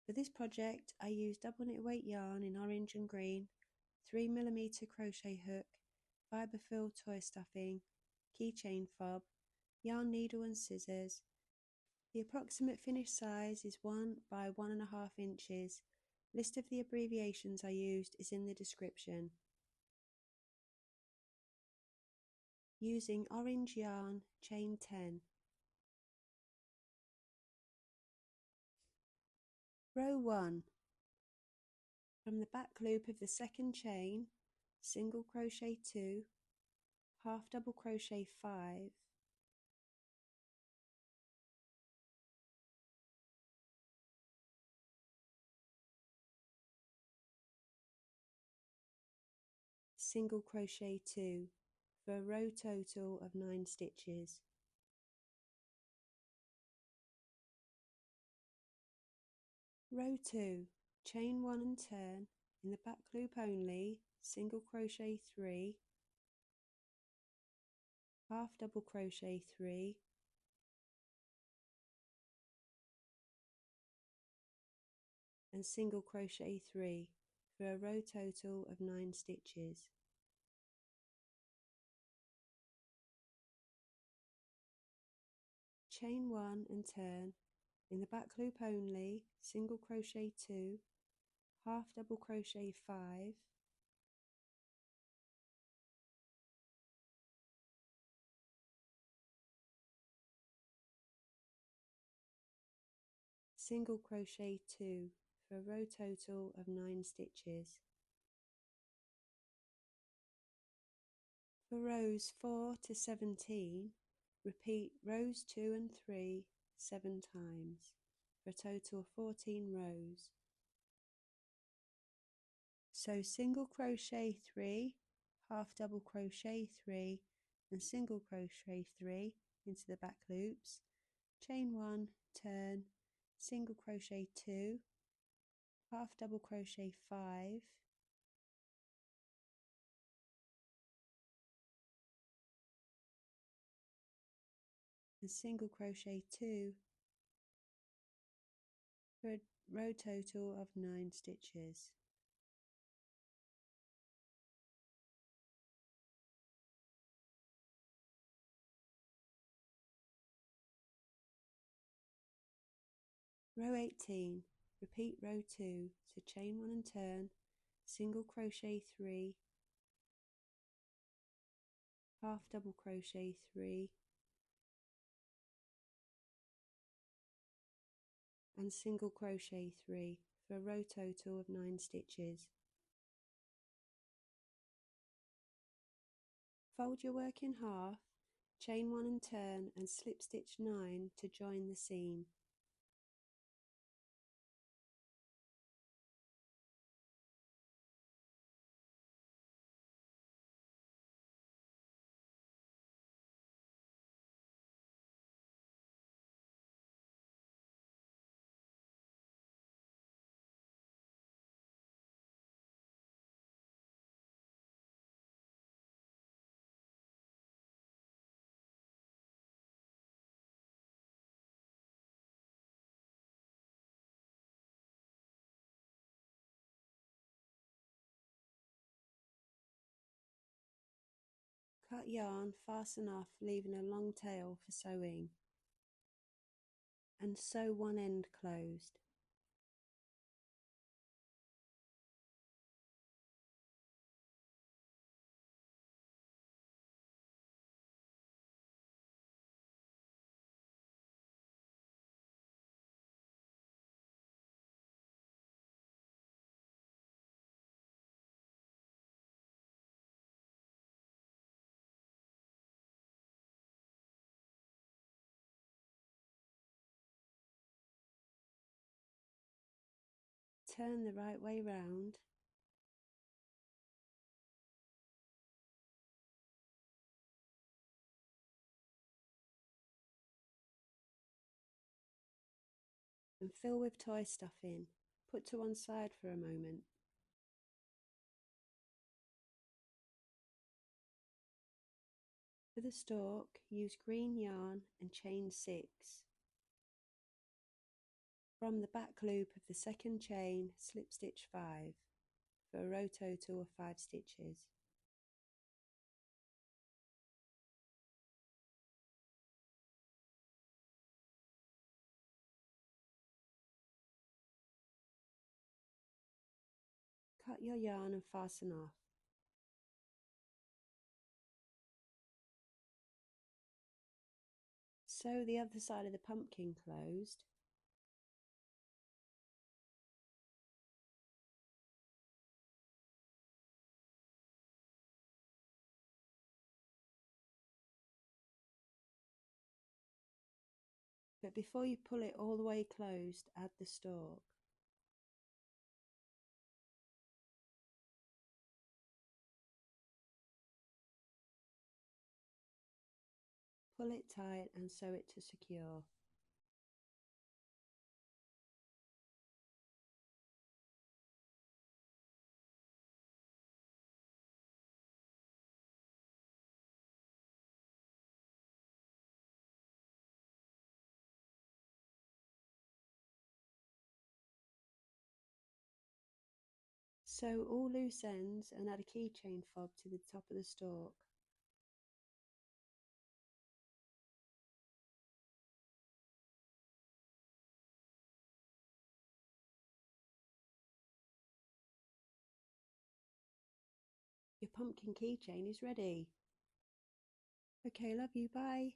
For this project I used double knit weight yarn in orange and green, 3mm crochet hook, fibre filled toy stuffing, keychain fob, yarn needle and scissors. The approximate finished size is 1 by 1.5 inches. List of the abbreviations I used is in the description. Using orange yarn, chain 10. Row 1. From the back loop of the second chain, single crochet 2, half double crochet 5, single crochet 2 for a row total of 9 stitches. Row 2, chain 1 and turn, in the back loop only, single crochet 3, half double crochet 3, and single crochet 3 for a row total of 9 stitches. Chain 1 and turn, in the back loop only, single crochet 2, half double crochet 5, single crochet 2 for a row total of 9 stitches. For rows 4 to 17, repeat rows 2 and 3 7 times for a total of 14 rows. So single crochet 3, half double crochet 3 and single crochet 3 into the back loops, chain 1, turn, single crochet 2, half double crochet 5, and single crochet 2 for a row total of 9 stitches. Row 18, repeat row 2, so chain 1 and turn, single crochet 3, half double crochet 3, and single crochet 3 for a row total of 9 stitches. Fold your work in half, chain 1 and turn, and slip stitch 9 to join the seam. Cut yarn fast enough, leaving a long tail for sewing, and sew one end closed. Turn the right way round, and fill with toy stuffing. Put to one side for a moment. For the stalk, use green yarn and chain 6. From the back loop of the second chain, slip stitch 5 for a row total of 5 stitches. Cut your yarn and fasten off. Sew the other side of the pumpkin closed. But before you pull it all the way closed, add the stalk. Pull it tight and sew it to secure. Sew all loose ends and add a keychain fob to the top of the stalk. Your pumpkin keychain is ready. Okay, love you, bye.